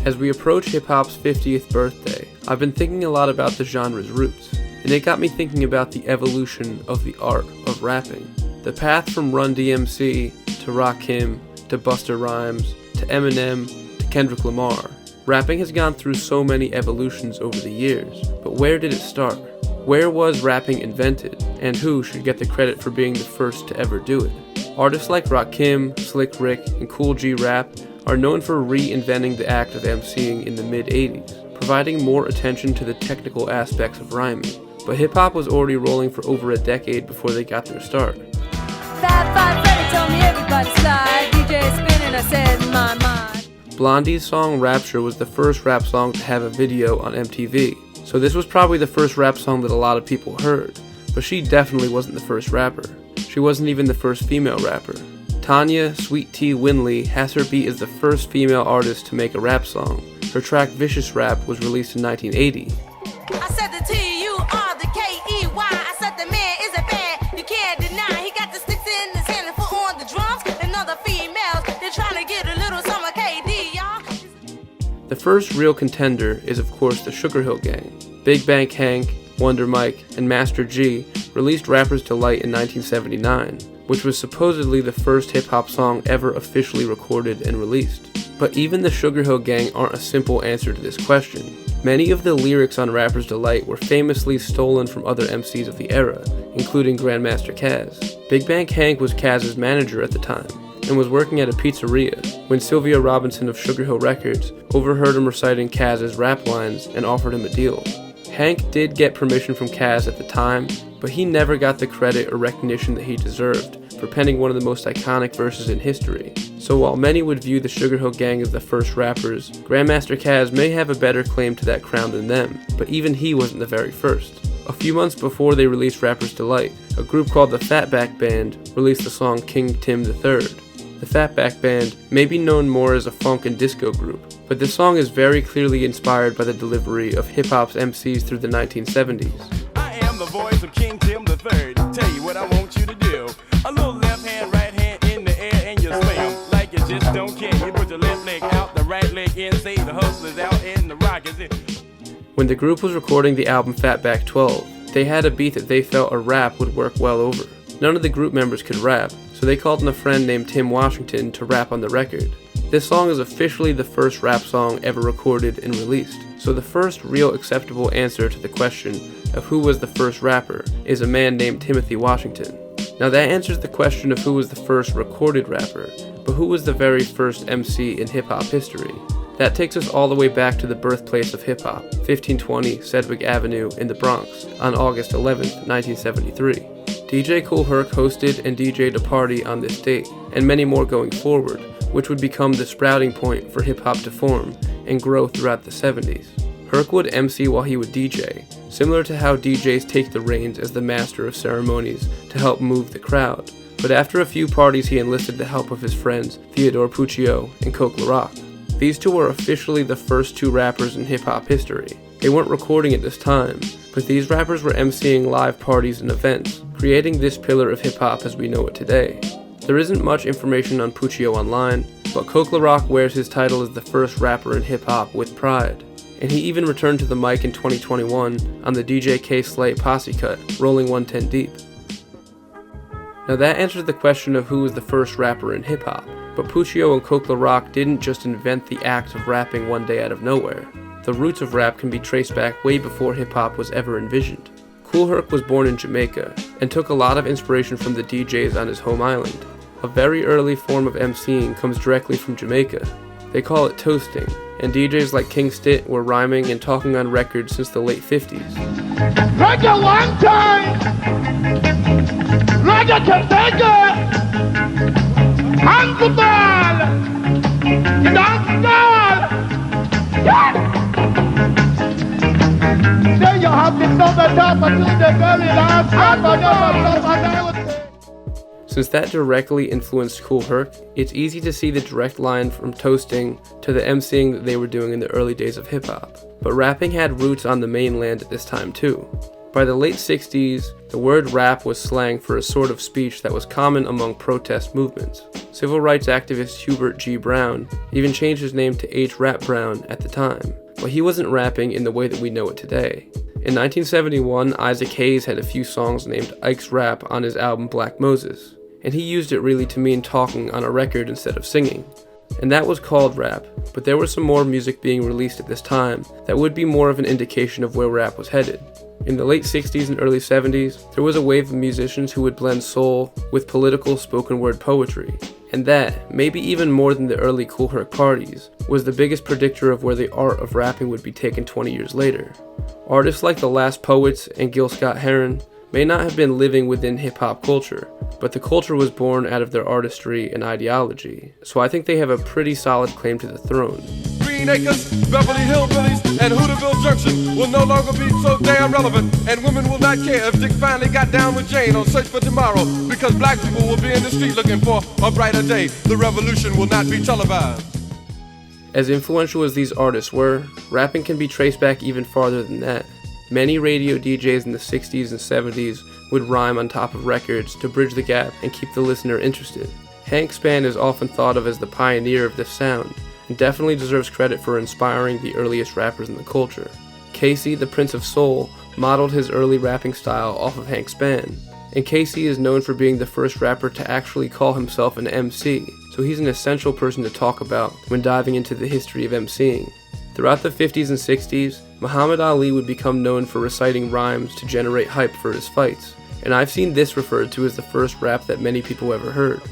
As we approach hip-hop's 50th birthday, I've been thinking a lot about the genre's roots, and it got me thinking about the evolution of the art of rapping. The path from Run DMC to Rakim to Busta Rhymes to Eminem to Kendrick Lamar. Rapping has gone through so many evolutions over the years, but where did it start? Where was rapping invented, and who should get the credit for being the first to ever do it? Artists like Rakim, Slick Rick, and Kool G Rap are known for reinventing the act of MCing in the mid-80s, providing more attention to the technical aspects of rhyming. But hip-hop was already rolling for over a decade before they got their start. Freddy told me everybody slide, DJ spinning, I said in my mind. Blondie's song Rapture was the first rap song to have a video on MTV, so this was probably the first rap song that a lot of people heard, but she definitely wasn't the first rapper. She wasn't even the first female rapper. Tanya Sweet Tea Winley has her beat as the first female artist to make a rap song. Her track Vicious Rap was released in 1980. I said the T-U-R-the-K-E-Y, I said the man is a bad, you can't deny. He got the sticks in his hand and foot on the drums, and other females, they're trying to get a little summer KD, y'all. The first real contender is of course the Sugar Hill Gang. Big Bank Hank, Wonder Mike, and Master G released Rapper's Delight in 1979, which was supposedly the first hip-hop song ever officially recorded and released. But even the Sugar Hill Gang aren't a simple answer to this question. Many of the lyrics on Rapper's Delight were famously stolen from other MCs of the era, including Grandmaster Caz. Big Bank Hank was Caz's manager at the time, and was working at a pizzeria when Sylvia Robinson of Sugar Hill Records overheard him reciting Caz's rap lines and offered him a deal. Hank did get permission from Caz at the time, but he never got the credit or recognition that he deserved for penning one of the most iconic verses in history. So while many would view the Sugar Hill Gang as the first rappers, Grandmaster Caz may have a better claim to that crown than them, but even he wasn't the very first. A few months before they released Rapper's Delight, a group called the Fatback Band released the song King Tim III. The Fatback Band may be known more as a funk and disco group, but this song is very clearly inspired by the delivery of hip-hop's MCs through the 1970s. I am the voice of King Tim III. Tell you what I want you to do. A little left hand, right hand in the air, and you slam like you just don't care. You put your left leg out, the right leg in, say the hustlers out, and the rock is in. When the group was recording the album Fatback 12, they had a beat that they felt a rap would work well over. None of the group members could rap, so they called in a friend named Tim Washington to rap on the record. This song is officially the first rap song ever recorded and released, so the first real acceptable answer to the question of who was the first rapper is a man named Timothy Washington. Now that answers the question of who was the first recorded rapper, but who was the very first MC in hip-hop history? That takes us all the way back to the birthplace of hip-hop, 1520 Sedgwick Avenue in the Bronx, on August 11th, 1973. DJ Kool Herc hosted and DJ'd a party on this date, and many more going forward, which would become the sprouting point for hip-hop to form and grow throughout the 70s. Herc would MC while he would DJ, similar to how DJs take the reins as the master of ceremonies to help move the crowd, but after a few parties he enlisted the help of his friends Theodore Puccio and Coke LaRock. These two were officially the first two rappers in hip-hop history. They weren't recording at this time, but these rappers were MCing live parties and events, creating this pillar of hip-hop as we know it today. There isn't much information on Puccio online, but Coke LaRock wears his title as the first rapper in hip-hop with pride, and he even returned to the mic in 2021 on the DJ K Slay posse cut, Rolling 110 Deep. Now that answers the question of who was the first rapper in hip-hop, but Puccio and Coke LaRock didn't just invent the act of rapping one day out of nowhere. The roots of rap can be traced back way before hip-hop was ever envisioned. Kool Herc was born in Jamaica, and took a lot of inspiration from the DJs on his home island. A very early form of MCing comes directly from Jamaica. They call it toasting, and DJs like King Stitt were rhyming and talking on records since the late 50s. Reggae one time, reggae can take it, handball, dance ball, yeah! There you have the summer top until the very last time. Since that directly influenced Kool Herc, it's easy to see the direct line from toasting to the MCing that they were doing in the early days of hip-hop. But rapping had roots on the mainland at this time too. By the late 60s, the word rap was slang for a sort of speech that was common among protest movements. Civil rights activist Hubert G. Brown even changed his name to H. Rap Brown at the time, but he wasn't rapping in the way that we know it today. In 1971, Isaac Hayes had a few songs named Ike's Rap on his album Black Moses, and he used it really to mean talking on a record instead of singing. And that was called rap, but there was some more music being released at this time that would be more of an indication of where rap was headed. In the late 60s and early 70s, there was a wave of musicians who would blend soul with political spoken word poetry, and that, maybe even more than the early Kool Herc parties, was the biggest predictor of where the art of rapping would be taken 20 years later. Artists like The Last Poets and Gil Scott-Heron may not have been living within hip-hop culture, but the culture was born out of their artistry and ideology, so I think they have a pretty solid claim to the throne. Green Acres, Beverly Hillbillies, and Hooterville Junction will no longer be so damn relevant, and women will not care if Dick finally got down with Jane on Search for Tomorrow, because black people will be in the street looking for a brighter day. The revolution will not be televised. As influential as these artists were, rapping can be traced back even farther than that. Many radio DJs in the 60s and 70s would rhyme on top of records to bridge the gap and keep the listener interested. Hank Spann is often thought of as the pioneer of this sound, and definitely deserves credit for inspiring the earliest rappers in the culture. Casey, the Prince of Soul, modeled his early rapping style off of Hank Spann, and Casey is known for being the first rapper to actually call himself an MC, so he's an essential person to talk about when diving into the history of MCing. Throughout the 50s and 60s, Muhammad Ali would become known for reciting rhymes to generate hype for his fights, and I've seen this referred to as the first rap that many people ever heard.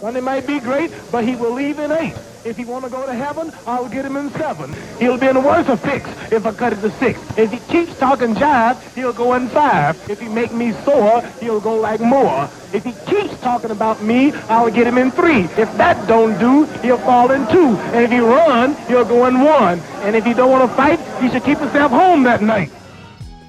Sunday might be great, but he will leave in 8. If he want to go to heaven, I'll get him in 7. He'll be in a worse fix if I cut it to 6. If he keeps talking jive, he'll go in 5. If he make me sore, he'll go like more. If he keeps talking about me, I'll get him in 3. If that don't do, he'll fall in 2. And if he run, he'll go in 1. And if he don't want to fight, he should keep himself home that night.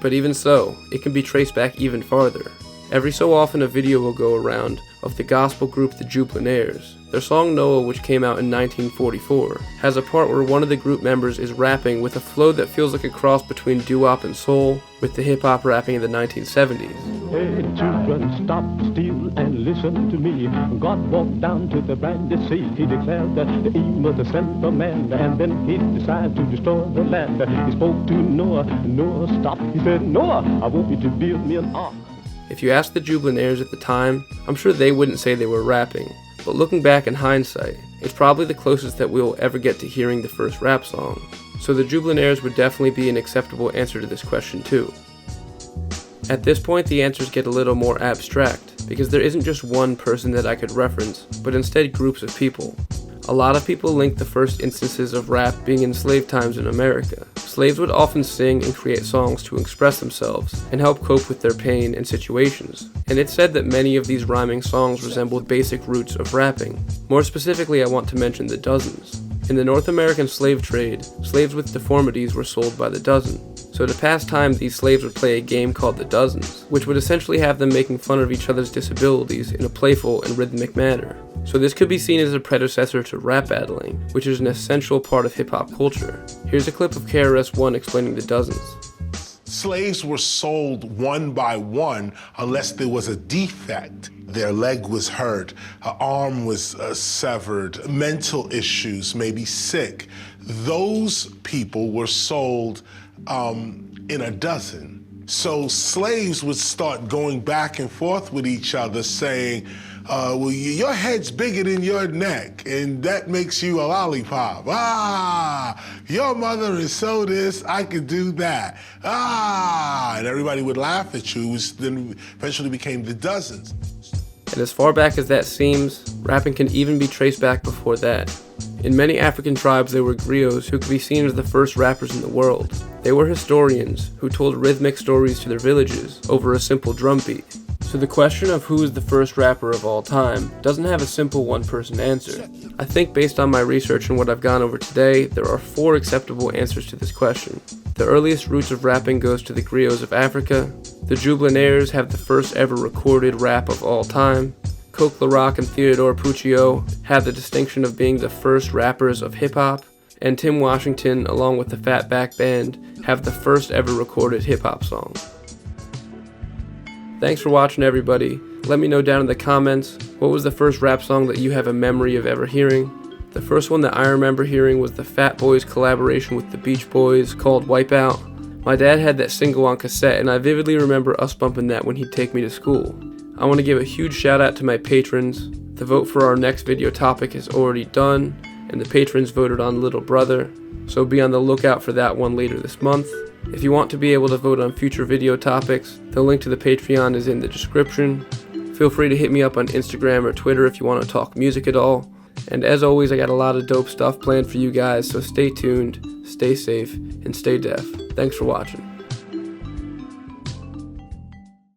But even so, it can be traced back even farther. Every so often a video will go around of the gospel group the Jubilenaires. Their song Noah, which came out in 1944, has a part where one of the group members is rapping with a flow that feels like a cross between doo-wop and soul with the hip-hop rapping in the 1970s. Hey children, stop, still, and listen to me. God walked down to the brandy sea. He declared that he was the son of man, and then he decided to destroy the land. He spoke to Noah. Noah stopped. He said, Noah, I want you to build me an ark. If you ask the Jubilenaires at the time, I'm sure they wouldn't say they were rapping, but looking back in hindsight, it's probably the closest that we'll ever get to hearing the first rap song. So the Jubilenaires would definitely be an acceptable answer to this question too. At this point, the answers get a little more abstract, because there isn't just one person that I could reference, but instead groups of people. A lot of people link the first instances of rap being in slave times in America. Slaves would often sing and create songs to express themselves and help cope with their pain and situations. And it's said that many of these rhyming songs resembled basic roots of rapping. More specifically, I want to mention the dozens. In the North American slave trade, slaves with deformities were sold by the dozen. So to pass time, these slaves would play a game called the dozens, which would essentially have them making fun of each other's disabilities in a playful and rhythmic manner. So this could be seen as a predecessor to rap battling, which is an essential part of hip-hop culture. Here's a clip of KRS-One explaining the dozens. Slaves were sold one by one unless there was a defect. Their leg was hurt, an arm was severed, mental issues, maybe sick. Those people were sold in a dozen. So slaves would start going back and forth with each other saying, well, your head's bigger than your neck, and that makes you a lollipop. Ah, your mother is so this, I could do that. Ah, and everybody would laugh at you, which then eventually became the dozens. And as far back as that seems, rapping can even be traced back before that. In many African tribes, there were griots who could be seen as the first rappers in the world. They were historians who told rhythmic stories to their villages over a simple drum beat. So the question of who is the first rapper of all time doesn't have a simple one-person answer. I think based on my research and what I've gone over today, there are 4 acceptable answers to this question. The earliest roots of rapping goes to the griots of Africa. The Jubilenaires have the first ever recorded rap of all time. Coke La Rock and Theodore Puccio have the distinction of being the first rappers of hip-hop. And Tim Washington, along with the Fatback Band, have the first ever recorded hip-hop song. Thanks for watching, everybody. Let me know down in the comments, what was the first rap song that you have a memory of ever hearing? The first one that I remember hearing was the Fat Boys collaboration with the Beach Boys called Wipeout. My dad had that single on cassette, and I vividly remember us bumping that when he'd take me to school. I want to give a huge shout out to my patrons. The vote for our next video topic is already done, and the patrons voted on Little Brother, so be on the lookout for that one later this month. If you want to be able to vote on future video topics, the link to the Patreon is in the description. Feel free to hit me up on Instagram or Twitter if you want to talk music at all. And as always, I got a lot of dope stuff planned for you guys, so stay tuned, stay safe, and stay deaf. Thanks for watching.